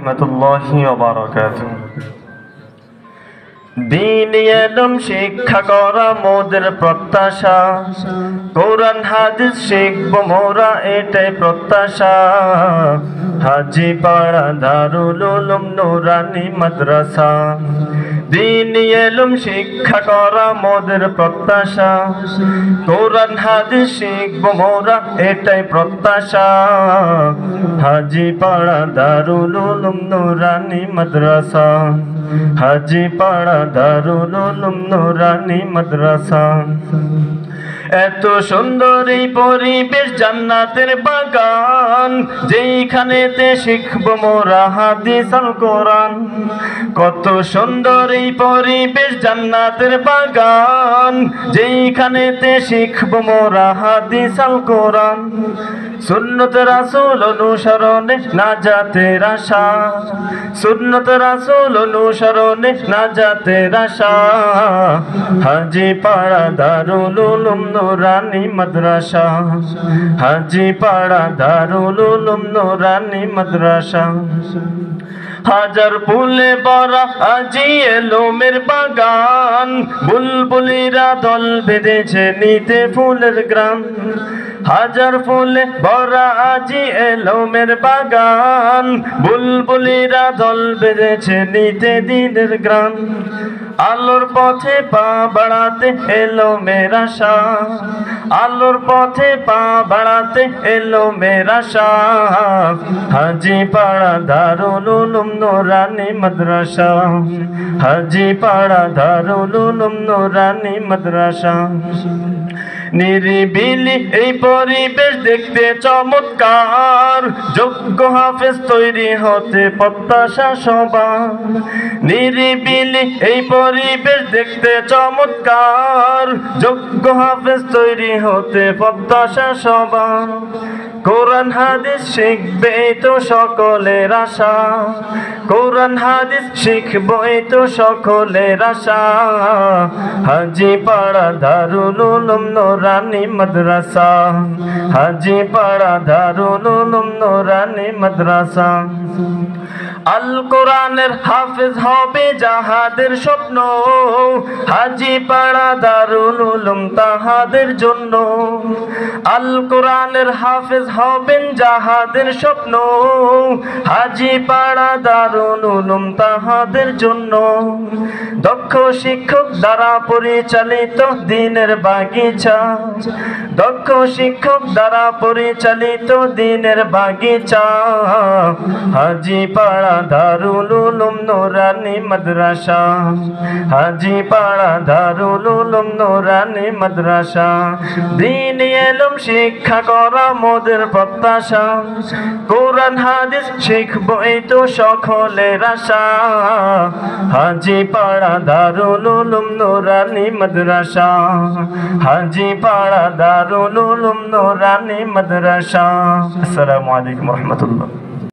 রহমতুল্লাহি ওয়া বারাকাতুহু। দিন এলম শিক্ষা করা মোদের প্রত্যাশা, কোরআন হাদিস শিখব মোরা এটাই প্রত্যাশা। হাজীপাড়া দারুল উলুম নুরানি মাদ্রাসা। দিন এলম শিক্ষা করা মোদের প্রত্যাশা, কোরআন হাদিস শিখব মোরা এটাই প্রত্যাশা। হাজীপাড়া দারুল উলুম নুরানি মাদ্রাসা, হাজীপাড়া দারুল উলুম নুরানি মাদ্রাসা। এত সুন্দর এই পরিবেশ জান্নাতের বাগান, যেইখানেতে শিখব মোরা হাদিস আল কোরআন। কত সুন্দর এই পরিবেশ জান্নাতের বাগান, যেইখানেতে শিখব মোরা হাদিস আল কোরআন। সুন্নত রাসূল অনুসরণে নাজাতের আশা, সুন্নত রাসূল অনুসরণে নাজাতের আশা। হাজীপাড়া দারুল উলুম নুরানি মাদ্রাসা, হাজীপাড়া দারুল উলুম নুরানি মাদ্রাসা। হাজার ফুলে ভরা আজি এলমের বাগান, বুলবুলিরা দল বেঁধেছে নিতে ফুলের গ্রাম। হাজার ফুলে ভরা আজি এলমের বাগান, বুলবুলিরা দল বেঁধেছে নিতে দিনের গ্রাম। আলোর পথে পা বাড়াতে এলো মেরা শাহ, আলোর পথে পা বাড়াতে এলো মেরা শাহ। হাজীপাড়া দারুল উলুম নুরানি মাদ্রাসা, হাজীপাড়া দারুল উলুম নুরানি মাদ্রাসা। নিরিবিলি এই পরিবেশ দেখতে চমৎকার, যোগ্য হাফেজ তৈরি হতে প্রত্যাশা সবার। নিরিবিলি এই পরিবেশ দেখতে চমৎকার, যোগ্য হাফেজ তৈরি হতে প্রত্যাশা সবার। কোরআন হাদিস শিখবে এই তো সকলের আশা, কোরআন হাদিস শিখবো এই তো সকলের আশা। হাজীপাড়া দারুল উলুম নুরানি মাদ্রাসা, হাজীপাড়া দারুল উলুম নুরানি মাদ্রাসা। আল কোরআনের হাফেজ হবে যাহাদের স্বপ্ন, হাজীপাড়া দারুল উলুম তাহাদের জন্য। আল কোরআনের হাফেজ হবেন যাহাদের স্বপ্ন, হাজীপাড়া দারুল উলুম তাহাদের জন্য। দক্ষ শিক্ষক দ্বারা পরিচালিত দিনের বাগিচা, দক্ষ শিক্ষক দ্বারা পরিচালিত দিনের বাগিচা। হাজীপাড়া দারুল উলুম নুরানি মাদ্রাসা, হাজীপাড়া দারুল উলুম নুরানি মাদ্রাসা। দিন এলম শিক্ষা করা মোদের প্রত্যাশা, কোরআন হাদিস শিখব এই তো সকলের আশা। হাজীপাড়া দারুল উলুম নুরানি মাদ্রাসা, হাজীপাড়া দারুল উলুম নুরানি মাদ্রাসা। আসসালামু আলাইকুম ওয়া রাহমাতুল্লাহ।